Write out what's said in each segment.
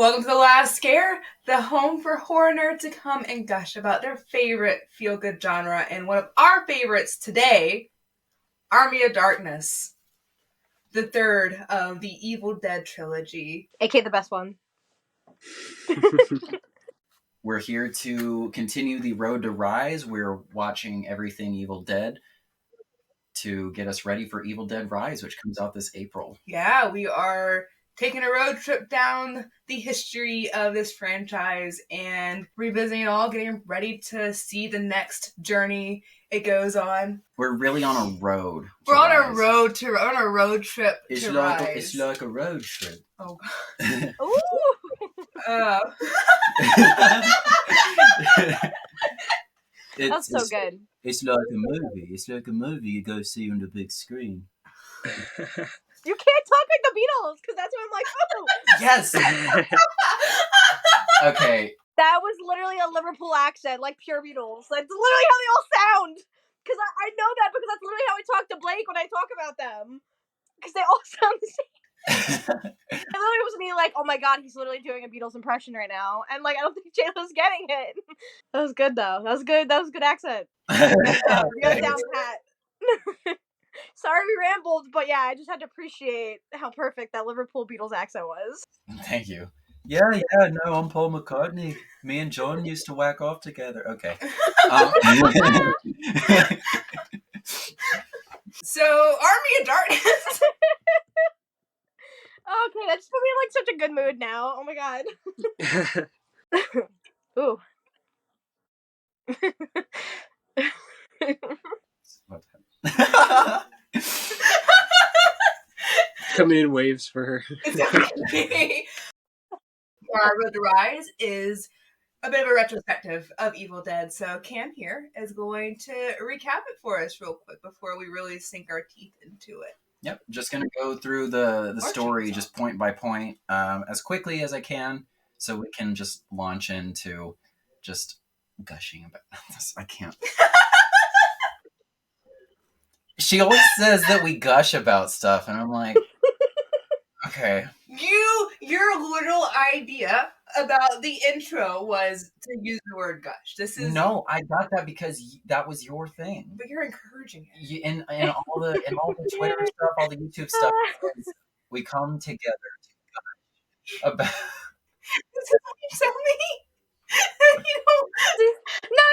Welcome to The Last Scare, the home for horror nerds to come and gush about their favorite feel-good genre, and one of our favorites today, Army of Darkness, the third of the Evil Dead trilogy. AKA the best one. We're here to continue the road to Rise. We're watching everything Evil Dead to get us ready for Evil Dead Rise, which comes out this April. Yeah, we are taking a road trip down the history of this franchise and revisiting it all, getting ready to see the next journey it goes on. We're really on a road. We're on a road trip it's to like Rise. It's like a road trip. Oh God. Ooh. That's so good. It's like a movie. It's like a movie you go see on the big screen. You can't talk like the Beatles, because that's when I'm like, oh. Yes! Okay. That was literally a Liverpool accent, like pure Beatles. That's literally how they all sound. Because I know that because that's literally how I talk to Blake when I talk about them. Because they all sound the same. It literally was me like, oh my god, he's literally doing a Beatles impression right now. And like, I don't think Jayla's getting it. That was good though. That was good. That was a good accent. We got it down pat. Sorry we rambled, but yeah, I just had to appreciate how perfect that Liverpool Beatles accent was. Thank you. Yeah, no, I'm Paul McCartney. Me and John used to whack off together. Okay. So, Army of Darkness. Okay, that just put me in like such a good mood now. Oh my god. Ooh. Coming in waves for her. Our Road to Rise is a bit of a retrospective of Evil Dead, so Cam here is going to recap it for us real quick before we really sink our teeth into it. Yep, just going to go through the story just point by point as quickly as I can so we can just launch into just gushing about this. I can't. She always says that we gush about stuff, and I'm like, okay. Your literal idea about the intro was to use the word gush. No, I got that because that was your thing. But you're encouraging it. And all the Twitter stuff, all the YouTube stuff, we come together to gush about. This is what you tell me. No.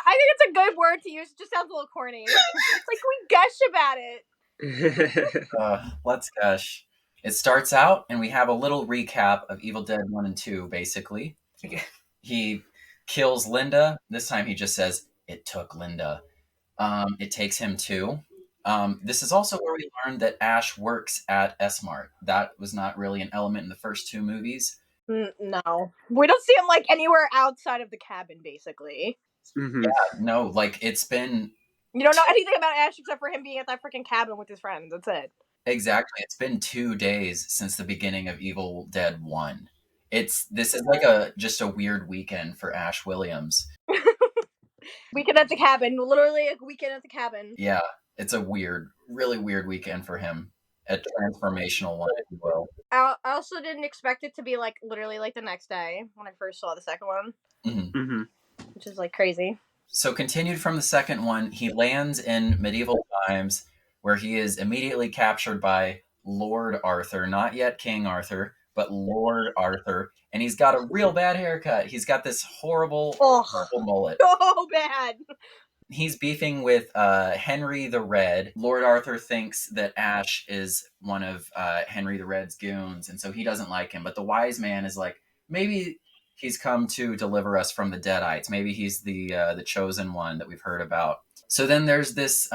I think it's a good word to use. It just sounds a little corny. It's like we gush about it. Let's gush. It starts out, and we have a little recap of Evil Dead 1 and 2, basically. Okay. He kills Linda. This time he just says, it took Linda. It takes him 2. This is also where we learned that Ash works at S-Mart. That was not really an element in the first 2 movies. No. We don't see him, like, anywhere outside of the cabin, basically. Mm-hmm. Yeah, no, like, it's been... You don't know anything about Ash except for him being at that freaking cabin with his friends. That's it. Exactly. It's been 2 days since the beginning of Evil Dead 1. This is like just a weird weekend for Ash Williams. Weekend at the cabin. Literally a weekend at the cabin. Yeah, it's a really weird weekend for him. A transformational one, if you will. I also didn't expect it to be like literally like the next day when I first saw the second one. Mm-hmm. Mm-hmm. Which is like crazy. So continued from the second one, he lands in medieval times where he is immediately captured by Lord Arthur, not yet King Arthur, but Lord Arthur. And he's got a real bad haircut. He's got this horrible mullet. So bad. He's beefing with Henry the Red. Lord Arthur thinks that Ash is one of Henry the Red's goons, and so he doesn't like him. But the wise man is like, maybe he's come to deliver us from the Deadites. Maybe he's the chosen one that we've heard about. So then there's this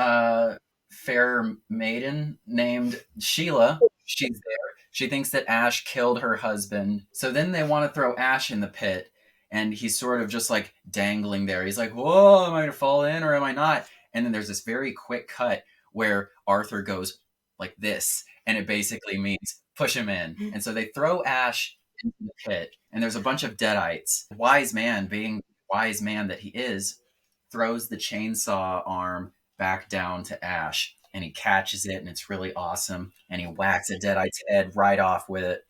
fair maiden named Sheila. She's there. She thinks that Ash killed her husband. So then they want to throw Ash in the pit. And he's sort of just like dangling there. He's like, whoa, am I going to fall in or am I not? And then there's this very quick cut where Arthur goes like this. And it basically means push him in. And so they throw Ash into the pit. And there's a bunch of Deadites. The wise man, being the wise man that he is, throws the chainsaw arm back down to Ash. And he catches it and it's really awesome. And he whacks a Deadite's head right off with it.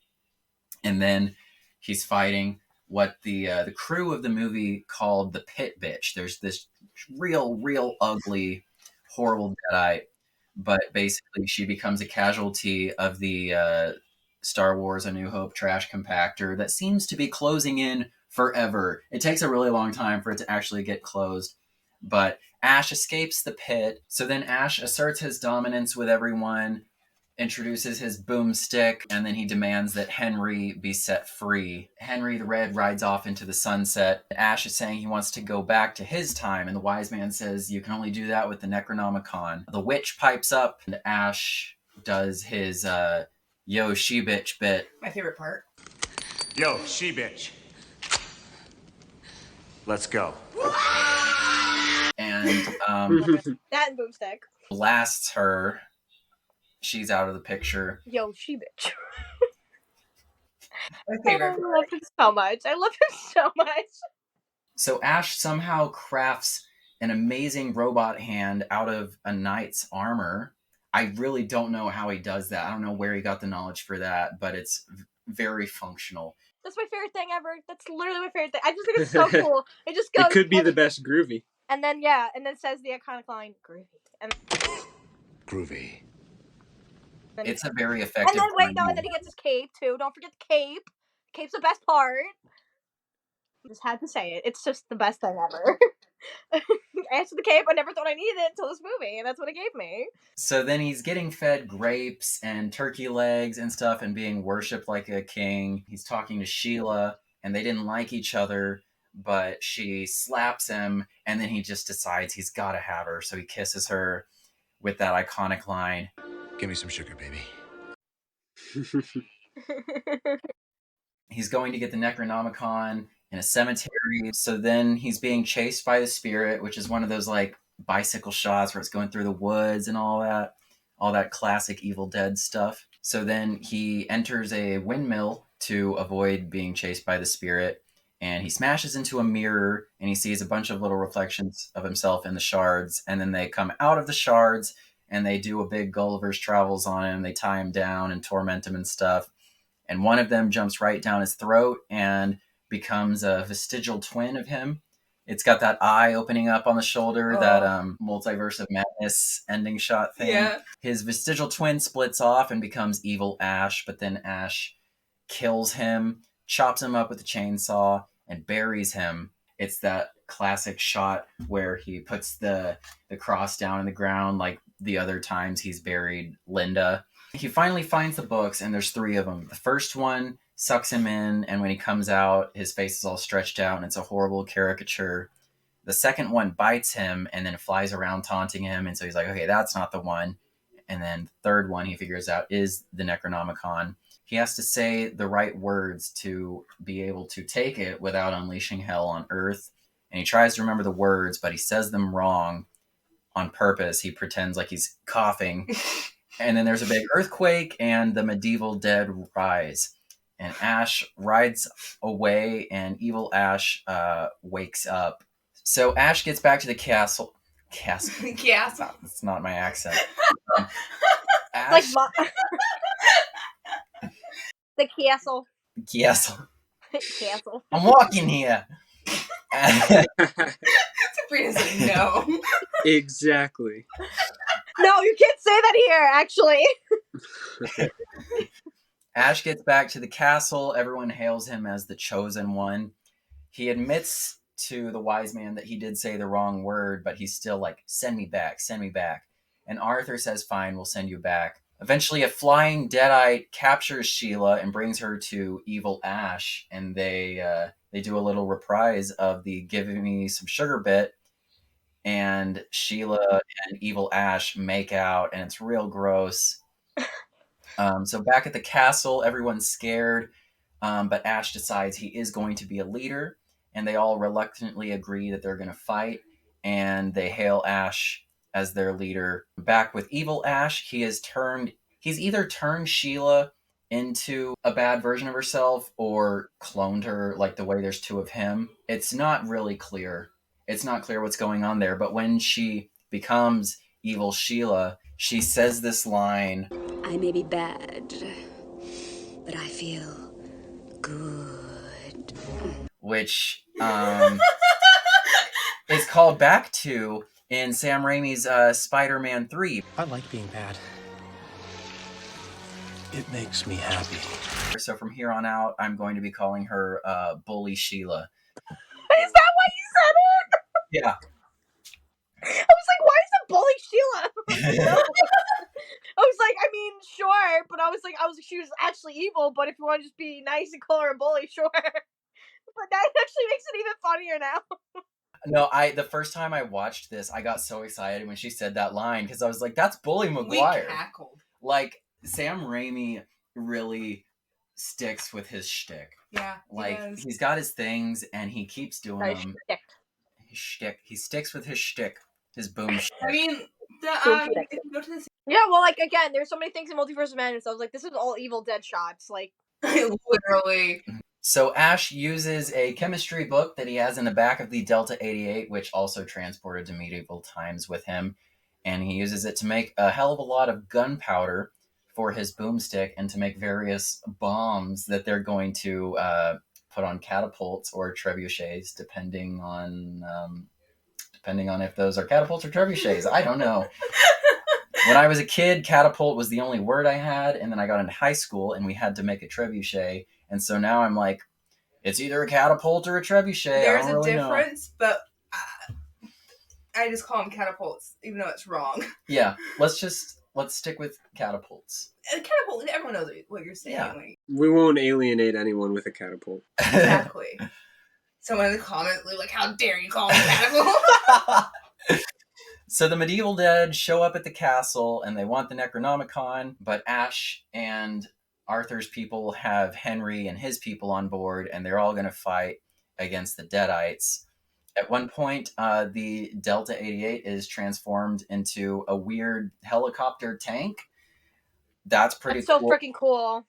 And then He's fighting what the crew of the movie called the pit bitch. There's this real ugly, horrible Deadite, but basically she becomes a casualty of the Star Wars: A New Hope trash compactor that seems to be closing in forever. It takes a really long time for it to actually get closed, but Ash escapes the pit. So then Ash asserts his dominance with everyone, introduces his boomstick, and then he demands that Henry be set free. Henry the Red rides off into the sunset. Ash is saying he wants to go back to his time, and the wise man says you can only do that with the Necronomicon. The witch pipes up, and Ash does his yo she bitch bit. My favorite part. Yo, she bitch. Let's go. And That and boomstick. blasts her. She's out of the picture. Yo, she bitch. My I favorite part. love him so much. I love him so much. So Ash somehow crafts an amazing robot hand out of a knight's armor. I really don't know how he does that. I don't know where he got the knowledge for that, but it's very functional. That's my favorite thing ever. That's literally my favorite thing. I just think it's so cool. It just goes. It could be the best groovy. And then yeah, and then says the iconic line, "Groovy." And Groovy. then, It's a very effective. and then wait, no, and then he gets his cape too. Don't forget the cape. Cape's the best part. Just had to say it. It's just the best thing ever. I answered the cape. I never thought I needed it until this movie, and that's what it gave me. So then he's getting fed grapes and turkey legs and stuff and being worshipped like a king. He's talking to Sheila, and they didn't like each other, but she slaps him, and then he just decides he's got to have her. So he kisses her with that iconic line. Give me some sugar, baby. He's going to get the Necronomicon in a cemetery. So then he's being chased by the spirit, which is one of those like bicycle shots where it's going through the woods and all that classic Evil Dead stuff. So then he enters a windmill to avoid being chased by the spirit, and he smashes into a mirror, and he sees a bunch of little reflections of himself in the shards, and then they come out of the shards and they do a big Gulliver's Travels on him. They tie him down and torment him and stuff. And one of them jumps right down his throat and becomes a vestigial twin of him. It's got that eye opening up on the shoulder, that Multiverse of Madness ending shot thing. Yeah. His vestigial twin splits off and becomes evil Ash, but then Ash kills him, chops him up with a chainsaw, and buries him. It's that classic shot where he puts the cross down in the ground like the other times he's buried Linda. He finally finds the books, and there's 3 of them. The first one sucks him in, and when he comes out, his face is all stretched out, and it's a horrible caricature. The second one bites him, and then flies around taunting him, and so he's like, okay, that's not the one. And then the third one he figures out is the Necronomicon. He has to say the right words to be able to take it without unleashing hell on Earth. And he tries to remember the words, but he says them wrong on purpose. He pretends like he's coughing. And then there's a big earthquake, and the medieval dead rise. And Ash rides away, and evil Ash wakes up. So Ash gets back to the castle. Yeah. That's not my accent. Like Ash, the castle. castle. Castle. I'm walking here. Sabrina said no. Exactly. No, you can't say that here, actually. Ash gets back to the castle. Everyone hails him as the chosen one. He admits to the wise man that he did say the wrong word, but he's still like, send me back, send me back. And Arthur says, fine, we'll send you back. Eventually, a flying deadite captures Sheila and brings her to evil Ash, and they do a little reprise of the "Giving Me Some Sugar" bit, and Sheila and evil Ash make out, and it's real gross. So back at the castle, everyone's scared, but Ash decides he is going to be a leader, and they all reluctantly agree that they're going to fight, and they hail Ash as their leader. Back with evil Ash, he's either turned Sheila into a bad version of herself or cloned her, like the way there's 2 of him. It's not really clear. It's not clear what's going on there, but when she becomes evil Sheila, she says this line, I may be bad, but I feel good. which is called back to in Sam Raimi's Spider-Man 3. I like being bad. It makes me happy. So from here on out, I'm going to be calling her Bully Sheila. Is that why you said it? Yeah. I was like, why is it Bully Sheila? I was like, I mean, sure, but I was like, she was actually evil, but if you want to just be nice and call her a bully, sure. But that actually makes it even funnier now. No, the first time I watched this, I got so excited when she said that line because I was like, that's Bully Maguire. We cackled. Like, Sam Raimi really sticks with his shtick. Yeah, like he's got his things and he keeps doing them. His shtick. He sticks with his shtick, his boom shtick. I mean, if you go to this, yeah, well, like again, there's so many things in Multiverse of Madness. I was like, this is all Evil Dead shots, like literally. So Ash uses a chemistry book that he has in the back of the Delta 88, which also transported to medieval times with him, and he uses it to make a hell of a lot of gunpowder for his boomstick and to make various bombs that they're going to put on catapults or trebuchets, depending on if those are catapults or trebuchets. I don't know. When I was a kid, catapult was the only word I had, and then I got into high school and we had to make a trebuchet, and so now I'm like, it's either a catapult or a trebuchet. There's I don't really a difference, but I just call them catapults, even though it's wrong. Yeah, let's stick with catapults. Catapult, everyone knows what you're saying. Yeah. Like, We won't alienate anyone with a catapult. exactly. Someone in the comments will be like, how dare you call it a catapult? So the medieval dead show up at the castle and they want the Necronomicon, but Ash and Arthur's people have Henry and his people on board, and they're all going to fight against the Deadites. At one point, the Delta 88 is transformed into a weird helicopter tank. That's pretty so cool. freaking cool.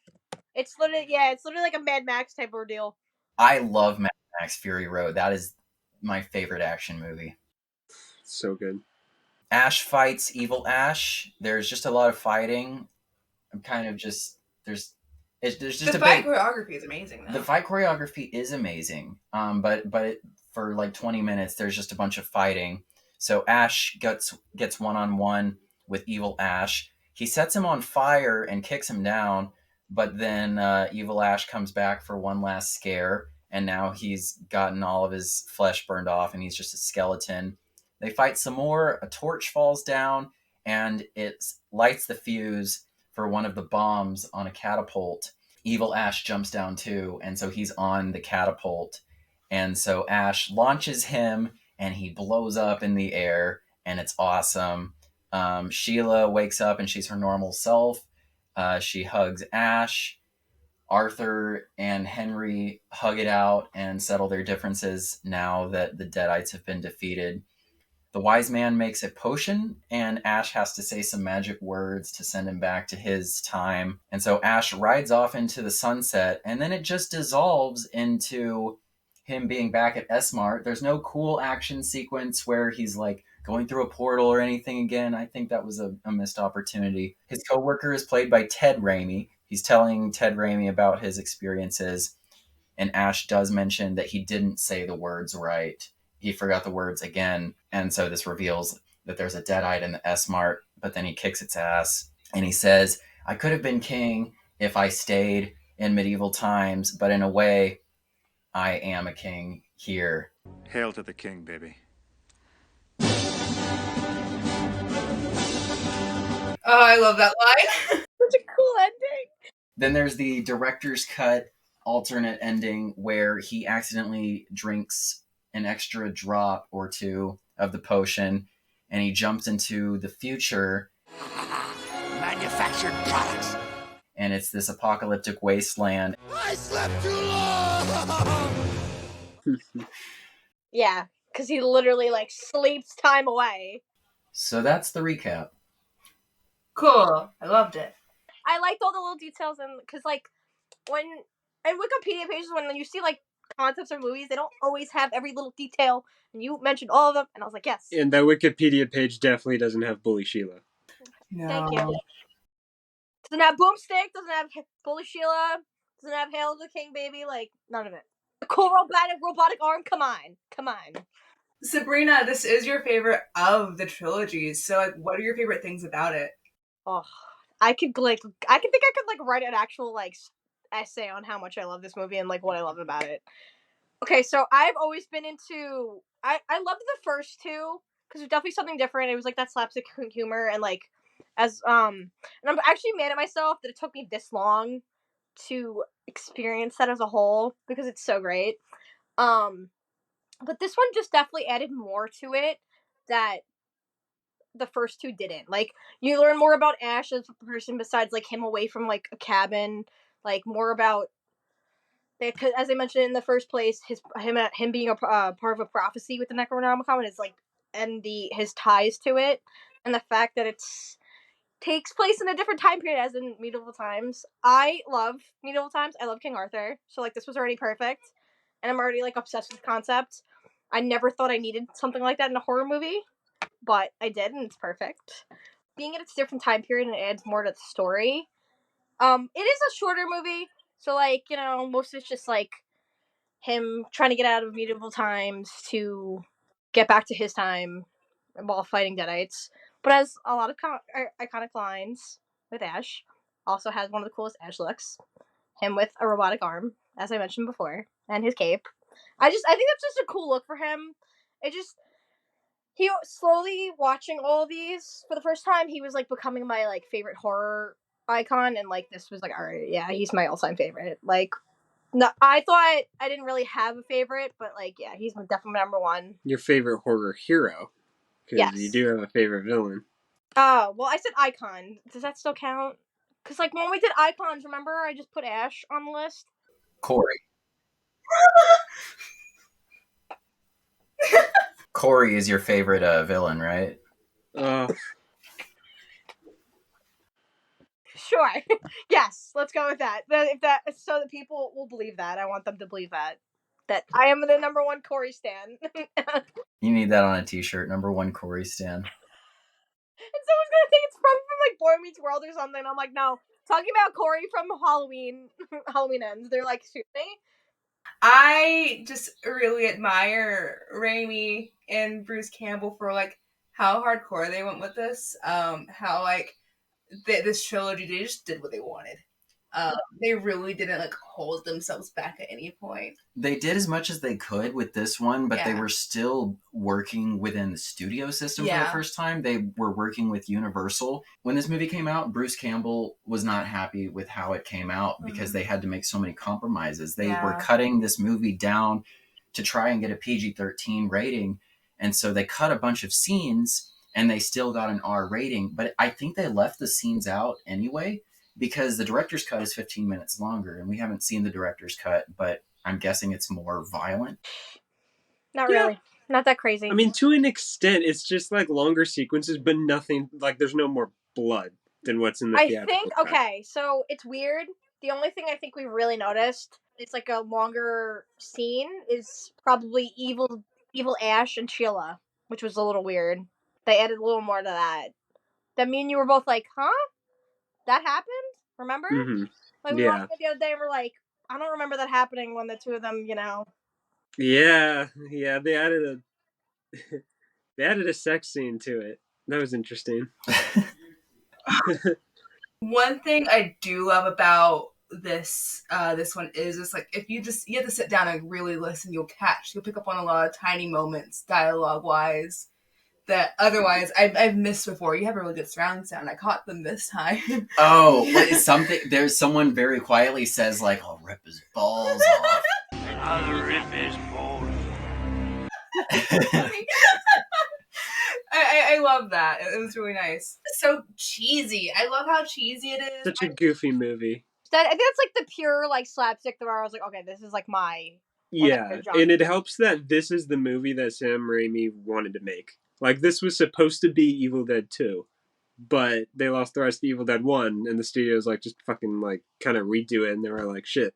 It's literally like a Mad Max type ordeal. I love Mad Max Fury Road. That is my favorite action movie. So good. Ash fights Evil Ash. There's just a lot of fighting. I'm kind of just there's just the fight choreography is amazing. Though. The fight choreography is amazing. But for like 20 minutes, there's just a bunch of fighting. So Ash gets one-on-one with Evil Ash. He sets him on fire and kicks him down, but then Evil Ash comes back for one last scare, and now he's gotten all of his flesh burned off, and he's just a skeleton. They fight some more, a torch falls down, and it lights the fuse for one of the bombs on a catapult. Evil Ash jumps down too, and so he's on the catapult. And so Ash launches him, and he blows up in the air, and it's awesome. Sheila wakes up, and she's her normal self. She hugs Ash. Arthur and Henry hug it out and settle their differences now that the Deadites have been defeated. The wise man makes a potion, and Ash has to say some magic words to send him back to his time. And so Ash rides off into the sunset, and then it just dissolves into him being back at S-Mart. There's no cool action sequence where he's like going through a portal or anything again. I think that was a missed opportunity. His coworker is played by Ted Raimi. He's telling Ted Raimi about his experiences, and Ash does mention that he didn't say the words right. He forgot the words again, and so this reveals that there's a Deadite in the S-Mart, but then he kicks its ass, and he says, I could have been king if I stayed in medieval times, but in a way, I am a king here. Hail to the king, baby. Oh, I love that line. Such a cool ending. Then there's the director's cut alternate ending where he accidentally drinks an extra drop or two of the potion, and he jumps into the future. Manufactured products. And it's this apocalyptic wasteland. I slept too long! Yeah, because he literally like sleeps time away. So that's the recap. Cool. I loved it. I liked all the little details, and because like when in Wikipedia pages, when you see like concepts of movies, they don't always have every little detail, and you mentioned all of them, and I was like, yes. And that Wikipedia page definitely doesn't have Bully Sheila. No. Thank you. Doesn't have Boomstick, doesn't have Bully Sheila, doesn't have Hail to the King Baby, like none of it. The cool robotic arm. Come on. Sabrina, this is your favorite of the trilogies. So, like, what are your favorite things about it? Oh, I could write an actual like essay on how much I love this movie and like what I love about it. Okay, so I've always been into I loved the first two because it was definitely something different. It was like that slapstick humor and like as and I'm actually mad at myself that it took me this long to experience that as a whole because it's so great. But this one just definitely added more to it that the first two didn't. Like you learn more about Ash as a person besides like him away from like a cabin, like more about that. As I mentioned in the first place, him being a part of a prophecy with the Necronomicon is like and his ties to it, and the fact that it's takes place in a different time period as in medieval times. I love medieval times. I love King Arthur, so like this was already perfect, and I'm already like obsessed with the concept. I never thought I needed something like that in a horror movie, but I did, and it's perfect. Being in its different time period and it adds more to the story. It is a shorter movie, so like most of it's just like him trying to get out of medieval times to get back to his time while fighting Deadites. But has a lot of iconic lines with Ash. Also has one of the coolest Ash looks. Him with a robotic arm, as I mentioned before, and his cape. I think that's just a cool look for him. It just he slowly watching all of these for the first time. He was like becoming my like favorite horror icon, and like this was like all right, yeah, he's my all-time favorite. Like no, I thought I didn't really have a favorite, but like yeah, he's definitely number one. Your favorite horror hero, because you Yes. do have a favorite villain. Oh, well, I said icon. Does that still count? Because, like, when we did icons, remember I just put Ash on the list? Corey. Corey is your favorite villain, right? Sure. Yes, let's go with that. If that so that people will believe that. I want them to believe that I am the number one Corey stan. You need that on a t-shirt. Number one Corey stan. And someone's gonna think it's probably from like Boy Meets World or something. I'm like, no, talking about Corey from Halloween. Halloween Ends. They're like, excuse me. I just really admire Raimi and Bruce Campbell for like how hardcore they went with this. How like this trilogy they just did what they wanted. They really didn't like hold themselves back at any point. They did as much as they could with this one, but they Yeah. were still working within the studio system for Yeah. the first time. They were working with Universal. When this movie came out, Bruce Campbell was not happy with how it came out because they had to make so many compromises. They were cutting this movie down to try and get a PG-13 rating, and so they cut a bunch of scenes and they still got an R rating, but I think they left the scenes out anyway because the director's cut is 15 minutes longer, and we haven't seen the director's cut, but I'm guessing it's more violent. Not really. Not that crazy. I mean, to an extent, it's just like longer sequences, but nothing like there's no more blood than what's in the theatrical cut. Okay, so it's weird. The only thing I think we really noticed is like a longer scene is probably evil Ash and Sheila, which was a little weird. They added a little more to that. That me and you were both like, huh? That happened? Remember? Mm-hmm. Like we watched it the other day and we're like, I don't remember that happening when the two of them, Yeah, they added a sex scene to it. That was interesting. One thing I do love about this one is just like if you have to sit down and really listen, you'll pick up on a lot of tiny moments dialogue wise that otherwise I've missed before. You have a really good surround sound. I caught them this time. Oh, there's someone very quietly says like, I'll rip his balls off. I'll rip his balls. I love that. It was really nice. It's so cheesy. I love how cheesy it is. Such a goofy movie. I think that's like the pure like slapstick where I was like, okay, this is like my Yeah, and it helps that this is the movie that Sam Raimi wanted to make. Like, this was supposed to be Evil Dead 2, but they lost the rights to Evil Dead 1, and the studio's like, just fucking, like, kind of redo it, and they were like, shit,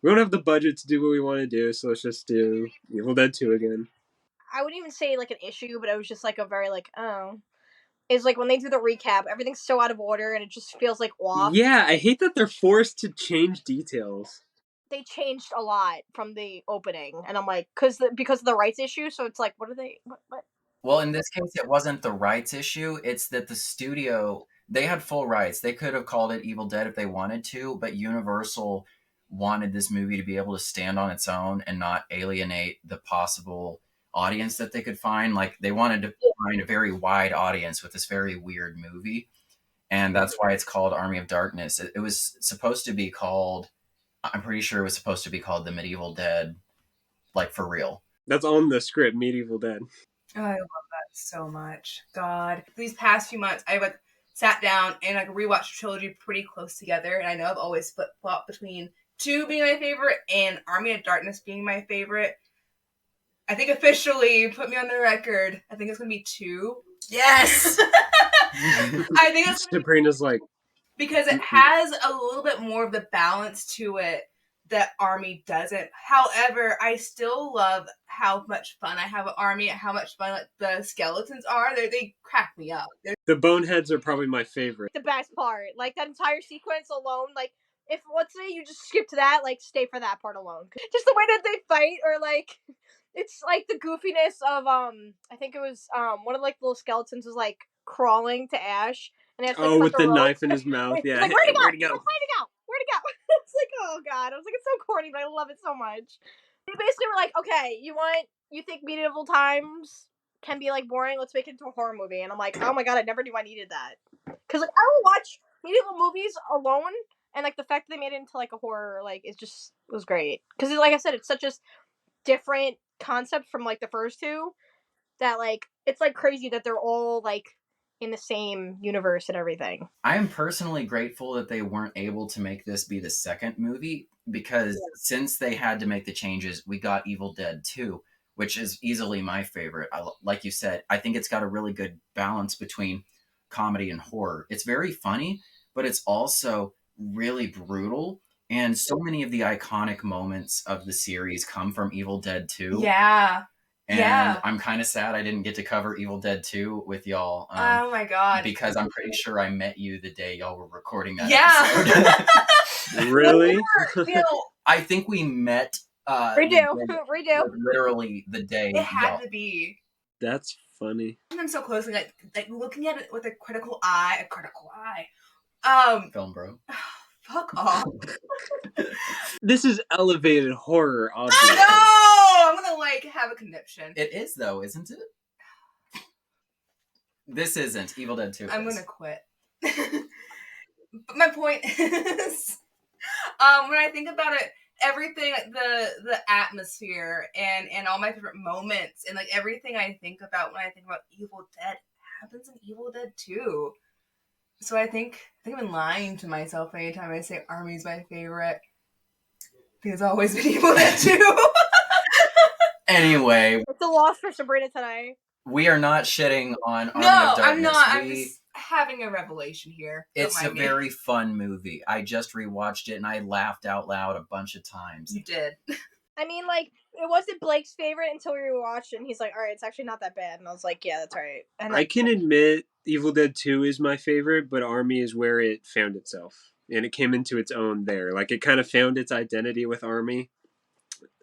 we don't have the budget to do what we want to do, so let's just do Evil Dead 2 again. I wouldn't even say, like, an issue, but it was just, like, a very, like, oh. It's like, when they do the recap, everything's so out of order, and it just feels, like, off. Yeah, I hate that they're forced to change details. they changed a lot from the opening, and I'm like, because of the rights issue. So it's like, what are they? What? Well, in this case, it wasn't the rights issue. It's that the studio, they had full rights. They could have called it Evil Dead if they wanted to, but Universal wanted this movie to be able to stand on its own and not alienate the possible audience that they could find. Like, they wanted to find a very wide audience with this very weird movie. And that's why it's called Army of Darkness. It was supposed to be called, I'm pretty sure it was supposed to be called The Medieval Dead, like for real. That's on the script, Medieval Dead. Oh, I love that so much. God, these past few months, I've like sat down and like rewatched the trilogy pretty close together, and I know I've always flip-flopped between 2 being my favorite and Army of Darkness being my favorite. I think officially, put me on the record, I think it's gonna be 2. Yes! I think it's Sabrina's like, because it has a little bit more of the balance to it that Army doesn't. However, I still love how much fun I have at Army, how much fun like the skeletons are. They crack me up. the boneheads are probably my favorite. The best part, like that entire sequence alone, like if let's say you just skip to that, like stay for that part alone. Just the way that they fight, or like it's like the goofiness of I think it was one of like the little skeletons was like crawling to Ash, and has to cut With the rope. knife in his mouth, It's yeah. like, where'd it go? Where'd it go? Where'd it go? Where'd it go? It's like, oh god, I was like, it's so corny, but I love it so much. They basically were like, okay, you think medieval times can be like boring? Let's make it into a horror movie. And I'm like, oh my god, I never knew I needed that. Because like I will watch medieval movies alone, and like the fact that they made it into like a horror, like it was great. Because like I said, it's such a different concept from like the first two that like it's like crazy that they're all like in the same universe and everything. I am personally grateful that they weren't able to make this be the second movie, because since they had to make the changes, we got Evil Dead 2, which is easily my favorite. Like you said, I think it's got a really good balance between comedy and horror. It's very funny, but it's also really brutal. And so many of the iconic moments of the series come from Evil Dead 2. Yeah. And I'm kind of sad I didn't get to cover Evil Dead 2 with y'all. Oh my god. Because I'm pretty sure I met you the day y'all were recording that episode. Really? I think we met. Redo. Literally the day. It had to be. That's funny. I'm so closely, like looking at it with a critical eye. Film bro. Fuck off. This is elevated horror, obviously. No! I'm gonna like have a conniption. It is though, isn't it? This isn't Evil Dead 2. I'm gonna quit. But my point is, when I think about it, everything, the atmosphere and all my favorite moments and like everything I think about when I think about Evil Dead happens in Evil Dead 2. So I think I've been lying to myself anytime I say Army's my favorite. I think it's always been Evil Dead 2. Anyway, it's a loss for Sabrina tonight. We are not shitting on Army No, of Darkness. I'm not. I'm just having a revelation here. It's a very fun movie. I just rewatched it and I laughed out loud a bunch of times. You did. I mean, like, it wasn't Blake's favorite until we rewatched it, and he's like, alright, it's actually not that bad. And I was like, yeah, that's right. And I can admit Evil Dead 2 is my favorite, but Army is where it found itself. And it came into its own there. Like, it kind of found its identity with Army.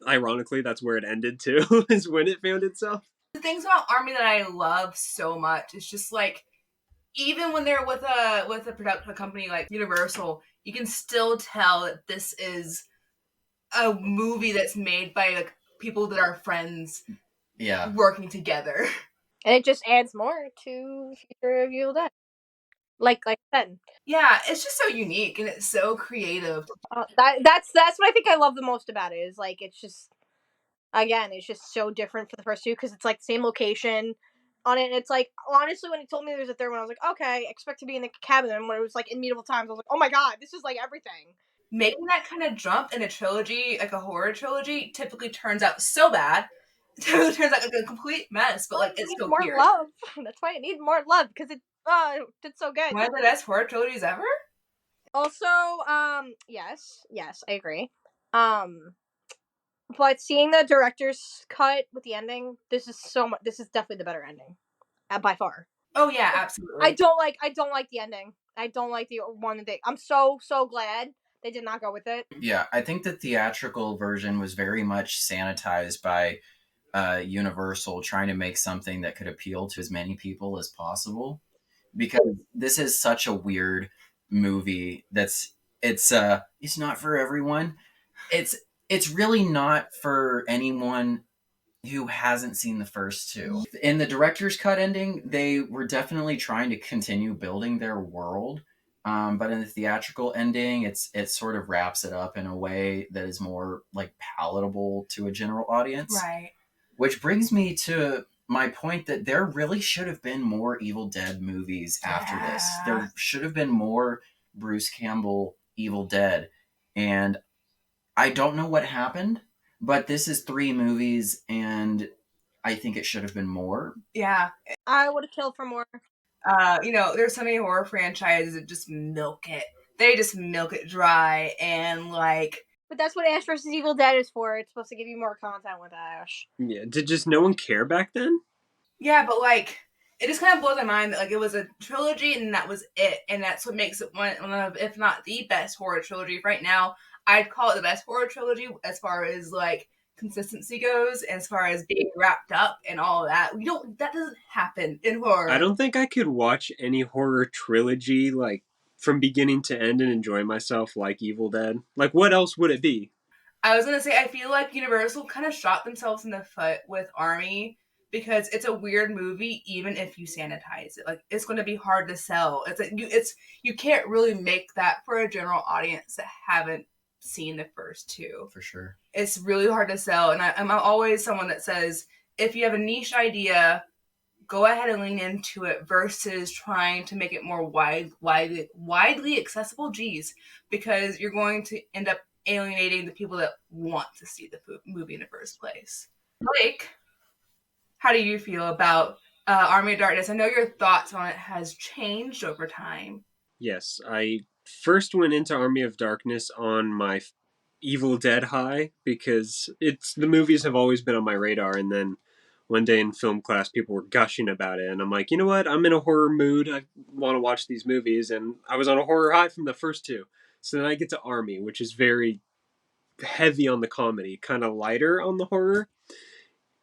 Ironically, that's where it ended, too, is when it found itself. The things about Army that I love so much is just, like, even when they're with a production company like Universal, you can still tell that this is a movie that's made by like people that are friends, working together, and it just adds more to future of Evil Dead. Like I said, yeah, it's just so unique and it's so creative. That's what I think I love the most about it. Is like it's just so different for the first two because it's like same location on it. And it's like honestly, when he told me there was a third one, I was like, okay, expect to be in the cabin. And when it was like in medieval times, I was like, oh my god, this is like everything. Making that kind of jump in a trilogy, like a horror trilogy, typically turns out so bad. It typically turns out like a complete mess, but like it's still more weird. Love. That's why it needs more love because it did so good. One of the best horror trilogies ever. Also, yes, I agree. But seeing the director's cut with the ending, this is definitely the better ending, by far. Oh yeah, absolutely. I don't like the ending. I don't like the one that I'm so glad They did not go with it. Yeah, I think the theatrical version was very much sanitized by Universal, trying to make something that could appeal to as many people as possible. Because this is such a weird movie. It's not for everyone. It's really not for anyone who hasn't seen the first two. In the director's cut ending, they were definitely trying to continue building their world. But in the theatrical ending, it sort of wraps it up in a way that is more like palatable to a general audience. Right. Which brings me to my point that there really should have been more Evil Dead movies after this. There should have been more Bruce Campbell Evil Dead. And I don't know what happened, but this is 3 movies, and I think it should have been more. Yeah. I would have killed for more. There's so many horror franchises that just milk it. They just milk it dry, and like. But that's what Ash vs. Evil Dead is for. It's supposed to give you more content with Ash. Yeah, did just no one care back then? Yeah, but like, it just kind of blows my mind that like it was a trilogy and that was it, and that's what makes it one of, if not the best horror trilogy right now. I'd call it the best horror trilogy as far as like consistency goes, and as far as being wrapped up and all of that. That doesn't happen in horror. I don't think I could watch any horror trilogy like from beginning to end and enjoy myself like Evil Dead. Like, what else would it be? I was gonna say, I feel like Universal kind of shot themselves in the foot with Army, because it's a weird movie even if you sanitize it. Like, it's going to be hard to sell. You can't really make that for a general audience that haven't seen the first two. For sure. It's really hard to sell, and I'm always someone that says, if you have a niche idea, go ahead and lean into it versus trying to make it more widely accessible. Because you're going to end up alienating the people that want to see the movie in the first place. Blake, how do you feel about Army of Darkness? I know your thoughts on it has changed over time. Yes, I first went into Army of Darkness on my Evil Dead high because the movies have always been on my radar, and then one day in film class people were gushing about it, and I'm like, you know what, I'm in a horror mood, I want to watch these movies, and I was on a horror high from the first two. So then I get to Army, which is very heavy on the comedy, kind of lighter on the horror.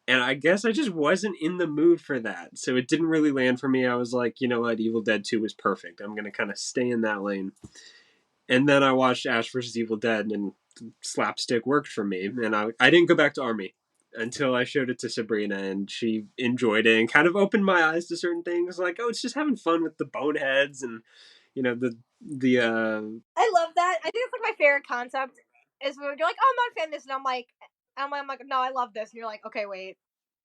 And I guess I just wasn't in the mood for that. So it didn't really land for me. I was like, you know what, Evil Dead 2 was perfect. I'm going to kind of stay in that lane. And then I watched Ash vs. Evil Dead, and slapstick worked for me. And I didn't go back to Army until I showed it to Sabrina, and she enjoyed it and kind of opened my eyes to certain things. Like, oh, it's just having fun with the boneheads and, the I love that. I think it's like my favorite concept is when you're like, oh, I'm not a fan of this, and I'm like, no, I love this, and you're like, okay, wait.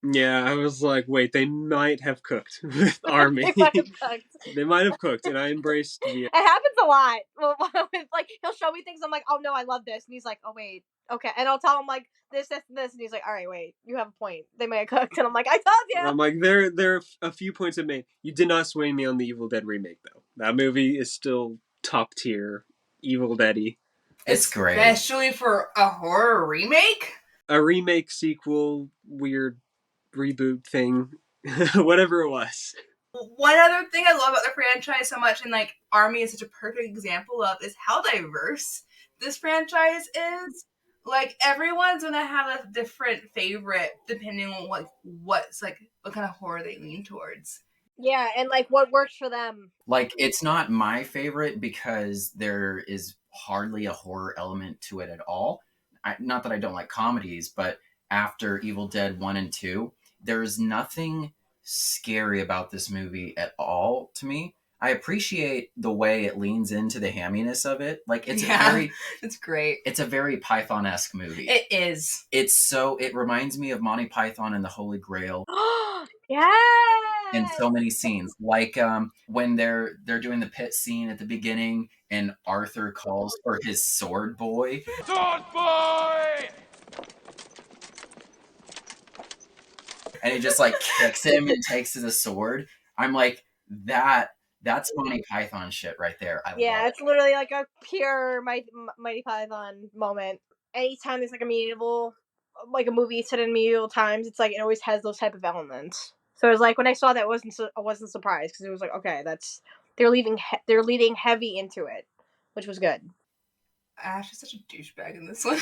Yeah, I was like, wait, they might have cooked with Army. They might have cooked. They might have cooked, and I embraced the... It happens a lot. Like, he'll show me things, I'm like, oh no, I love this, and he's like, oh wait, okay, and I'll tell him like this, and he's like, all right, wait, you have a point. They may have cooked, and I'm like, I told you. I'm like, there are a few points I made. You did not sway me on the Evil Dead remake, though. That movie is still top tier, Evil Dead-y. It's great. Especially for a horror remake? A remake, sequel, weird reboot thing, whatever it was. One other thing I love about the franchise so much, and like Army is such a perfect example of, is how diverse this franchise is. Like, everyone's gonna have a different favorite depending on what kind of horror they lean towards. Yeah, and like what works for them. Like, it's not my favorite because there is hardly a horror element to it at all. Not that I don't like comedies, but after Evil Dead 1 and 2, there's nothing scary about this movie at all to me. I appreciate the way it leans into the hamminess of it. Like, it's great. It's a very Python-esque movie. It is. It reminds me of Monty Python and the Holy Grail. Yes! In so many scenes. Like when they're doing the pit scene at the beginning and Arthur calls for his sword boy. Sword boy! And he just like kicks him and takes the sword. I'm like, that's Monty Python shit right there. It's literally like a pure Mighty Python moment. Anytime there's like a movie set in medieval times, it's like it always has those type of elements. So it was like when I saw that, I wasn't surprised, because it was like, okay, they're leading heavy into it, which was good. Ash is such a douchebag in this one.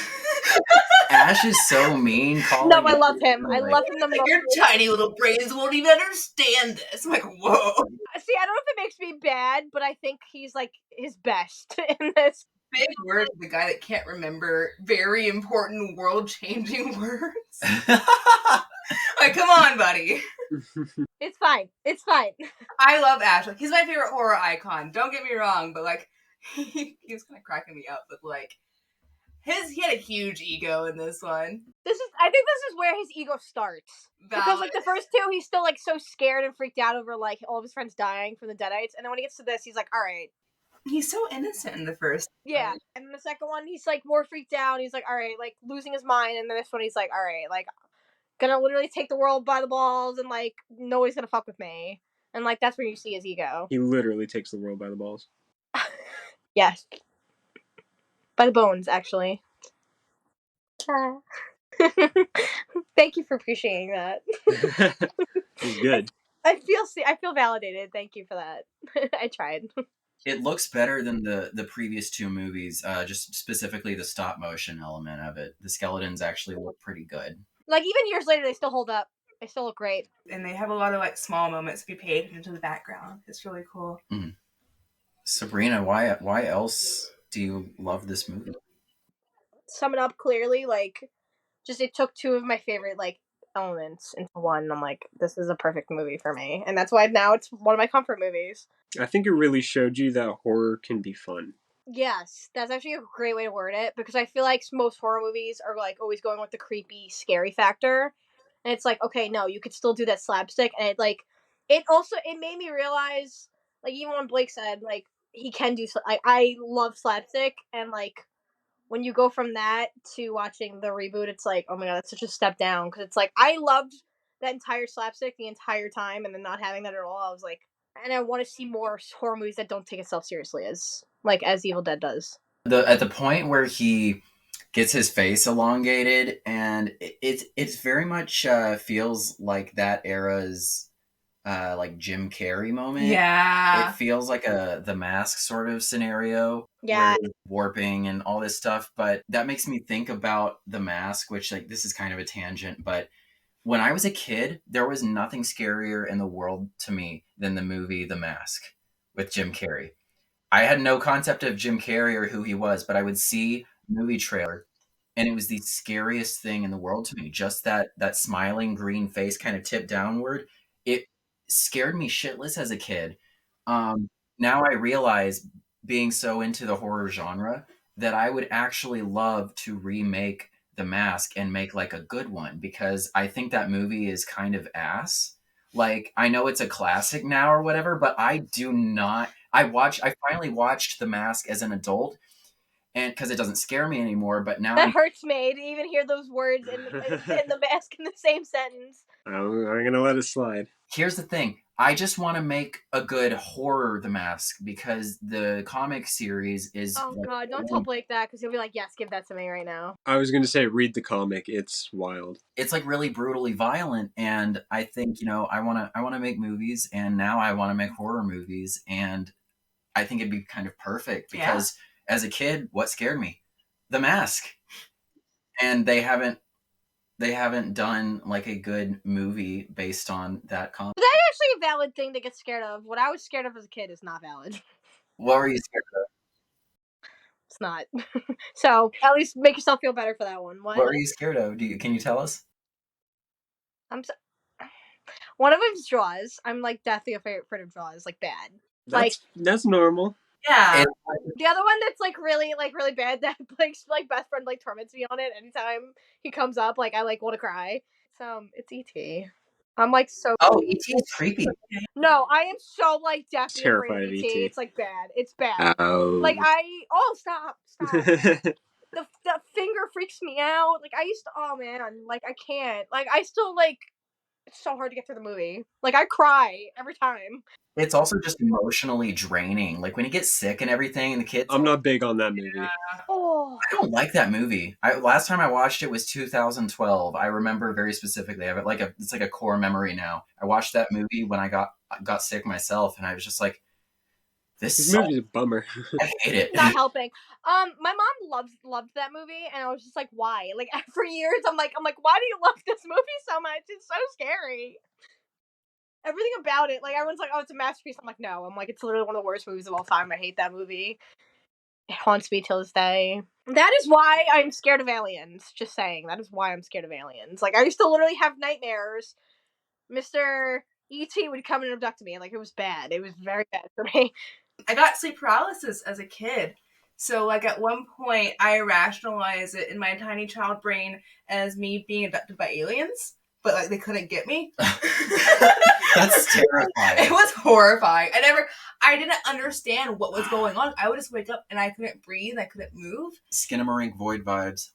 Ash is so mean. Calling No, I love him. I like, love him the most. Your tiny little brains won't even understand this. I'm like, whoa. See, I don't know if it makes me bad, but I think he's like his best in this. Big word for the guy that can't remember very important world-changing words. Like, come on, buddy. It's fine. It's fine. I love Ash. Like, he's my favorite horror icon. Don't get me wrong, but like, he was kind of cracking me up. But like, he had a huge ego in this one. I think this is where his ego starts. Because like the first two, he's still like so scared and freaked out over like all of his friends dying from the Deadites, and then when he gets to this, he's like, all right. He's so innocent in the first. Yeah, and then the second one, he's like more freaked out. He's like, all right, like losing his mind, and then this one, he's like, all right, like gonna literally take the world by the balls, and like nobody's gonna fuck with me, and like that's where you see his ego. He literally takes the world by the balls. Yes, by the bones, actually. Thank you for appreciating that. He's good. I feel validated. Thank you for that. I tried. It looks better than the previous two movies, just specifically the stop motion element of it. The skeletons actually look pretty good. Like even years later, they still hold up. They still look great. And they have a lot of like small moments to be paid into the background. It's really cool. Mm. Sabrina, why else do you love this movie? Sum it up clearly, like just it took two of my favorite like elements into one. And I'm like, this is a perfect movie for me, and that's why now it's one of my comfort movies. I think it really showed you that horror can be fun. Yes, that's actually a great way to word it, because I feel like most horror movies are like always going with the creepy, scary factor, and it's like, okay, no, you could still do that slapstick, and it made me realize, like even when Blake said like he can do, like I love slapstick, and like when you go from that to watching the reboot, it's like, oh my god, that's such a step down, because it's like I loved that entire slapstick the entire time, and then not having that at all, I was like, and I want to see more horror movies that don't take itself seriously as Evil Dead does. At the point where he gets his face elongated, and it's very much feels like that era's like Jim Carrey moment. Yeah. It feels like the Mask sort of scenario. Yeah. Where warping and all this stuff, but that makes me think about The Mask, which like this is kind of a tangent, but when I was a kid, there was nothing scarier in the world to me than the movie The Mask with Jim Carrey. I had no concept of Jim Carrey or who he was, but I would see movie trailer, and it was the scariest thing in the world to me. Just that smiling green face kind of tipped downward. It scared me shitless as a kid. Now I realize, being so into the horror genre, that I would actually love to remake The Mask and make like a good one, because I think that movie is kind of ass. Like, I know it's a classic now or whatever, but I do not. I finally watched The Mask as an adult, and because it doesn't scare me anymore. But now that hurts me to even hear those words in The Mask in the same sentence. I'm gonna let it slide. Here's the thing. I just want to make a good horror The Mask, because the comic series is... Oh god, don't tell Blake that, because he'll be like, yes, give that to me right now. I was gonna say, read the comic. It's wild. It's like really brutally violent, and I think, I want to make movies, and now I want to make horror movies, and I think it'd be kind of perfect, because as a kid, what scared me? The Mask. And they haven't done like a good movie based on that comic. That's actually a valid thing to get scared of. What I was scared of as a kid is not valid. What were you scared of? It's not. So at least make yourself feel better for that one. What were you scared of? Can you tell us? One of them's Jaws. I'm like deathly afraid of Jaws. Like bad. That's normal. Yeah. The other one that's like really bad, that Blake's like best friend like torments me on it anytime he comes up. Like I like want to cry. It's E.T. I'm like so. Oh, E.T. is creepy. No, I am so like deathly Terrified afraid of of E.T. E.T. It's like bad. It's bad. Oh. Like stop. The finger freaks me out. Like I used to. Oh man. Like I can't. Like I still like. It's so hard to get through the movie. Like I cry every time. It's also just emotionally draining. Like when he gets sick and everything, and the kids. I'm not big on that movie. Oh. I don't like that movie. Last time I watched it was 2012. I remember very specifically. I have it it's like a core memory now. I watched that movie when I got sick myself, and I was just like, This movie's a bummer. I hate it. Not helping. My mom loved that movie, and I was just like, why? Like for years, I'm like, why do you love this movie so much? It's so scary. Everything about it, like everyone's like, oh, it's a masterpiece. I'm like, no. I'm like, it's literally one of the worst movies of all time. I hate that movie. It haunts me till this day. That is why I'm scared of aliens. Just saying. That is why I'm scared of aliens. Like I used to literally have nightmares. Mr. E.T. would come and abduct me. Like it was bad. It was very bad for me. I got sleep paralysis as a kid. So, like, at one point, I rationalized it in my tiny child brain as me being abducted by aliens, but, like, they couldn't get me. That's terrifying. It was horrifying. I didn't understand what was going on. I would just wake up and I couldn't breathe. I couldn't move. Skinamarink void vibes.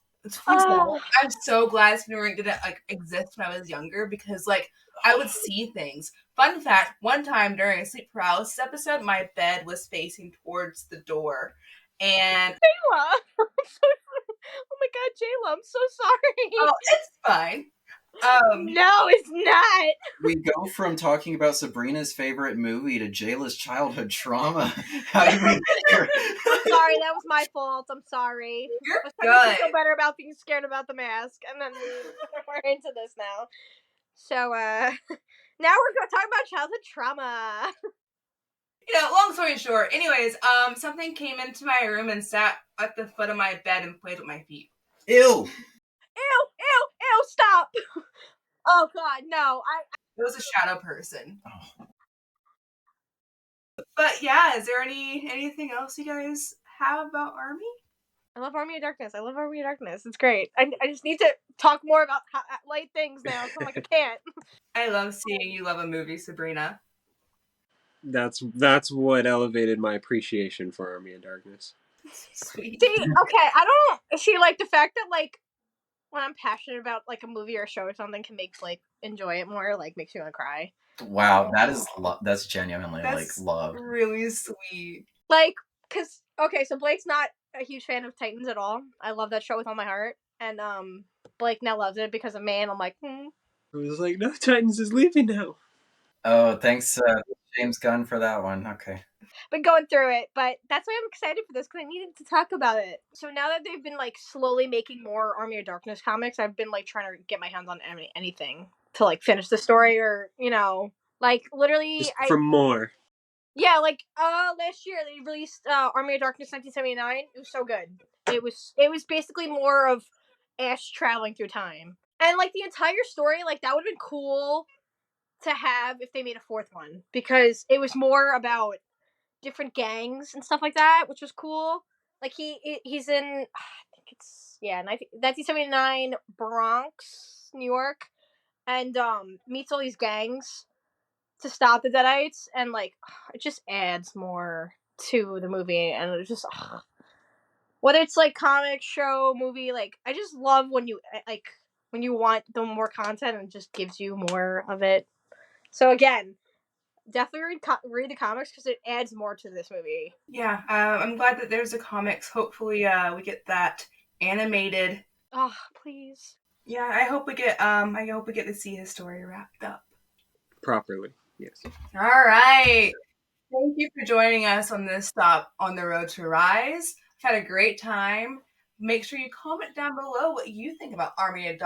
I'm so glad Skinamarink didn't, like, exist when I was younger because, like, I would see things. Fun fact, one time during a sleep paralysis episode, my bed was facing towards the door. And Jayla! Oh my god, Jayla, I'm so sorry. oh, it's fine. No, it's not. We go from talking about Sabrina's favorite movie to Jayla's childhood trauma. How did we get here? Sorry, that was my fault. I'm sorry. You're I was trying to good. feel better about being scared about the mask, and then we're into this now. So, now we're going to talk about childhood trauma. Long story short, anyways, something came into my room and sat at the foot of my bed and played with my feet. Ew! Ew, stop! Oh god, no. It was a shadow person. Oh. But yeah, is there anything else you guys have about Army? I love Army of Darkness. It's great. I just need to talk more about light things now, so I'm like, I can't. I love seeing you love a movie, Sabrina. That's what elevated my appreciation for Army of Darkness. Sweet. See, okay, I don't see, like, the fact that, like, when I'm passionate about, like, a movie or a show or something can make, like, enjoy it more, like, makes me want to cry. Wow, that's genuinely, like, love. Really sweet. Like, cause, okay, so Blake's not a huge fan of Titans at all. I love that show with all my heart. And, Blake now loves it because of me, and I'm like, I was like, no, Titans is leaving now. Oh, thanks, James Gunn, for that one. Okay. Been going through it, but that's why I'm excited for this, because I needed to talk about it. So now that they've been, like, slowly making more Army of Darkness comics, I've been, like, trying to get my hands on anything to, like, finish the story, or, like, literally... Just for more. Yeah, like, last year they released Army of Darkness 1979. It was so good. It was basically more of Ash traveling through time. And, like, the entire story, like, that would have been cool to have if they made a fourth one, because it was more about different gangs and stuff like that, which was cool. Like, he's in, I think it's, 1979 Bronx, New York, and meets all these gangs to stop the Deadites, and, like, it just adds more to the movie, and it just, whether it's, like, comic, show, movie, like, I just love when you want the more content and it just gives you more of it. So again, definitely read the comics because it adds more to this movie. Yeah, I'm glad that there's a comics. Hopefully, we get that animated. Oh, please. Yeah, I hope we get to see his story wrapped up Properly, yes. All right. Thank you for joining us on this stop on the road to Rise. I've had a great time. Make sure you comment down below what you think about Army of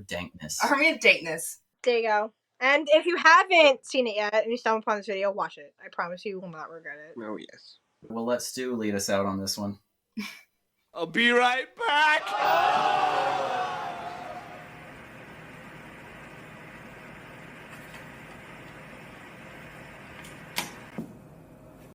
Dankness. Army of Dankness. There you go. And if you haven't seen it yet and you stumble upon this video, watch it. I promise you will not regret it. Oh, yes. We'll let Stu lead us out on this one. I'll be right back.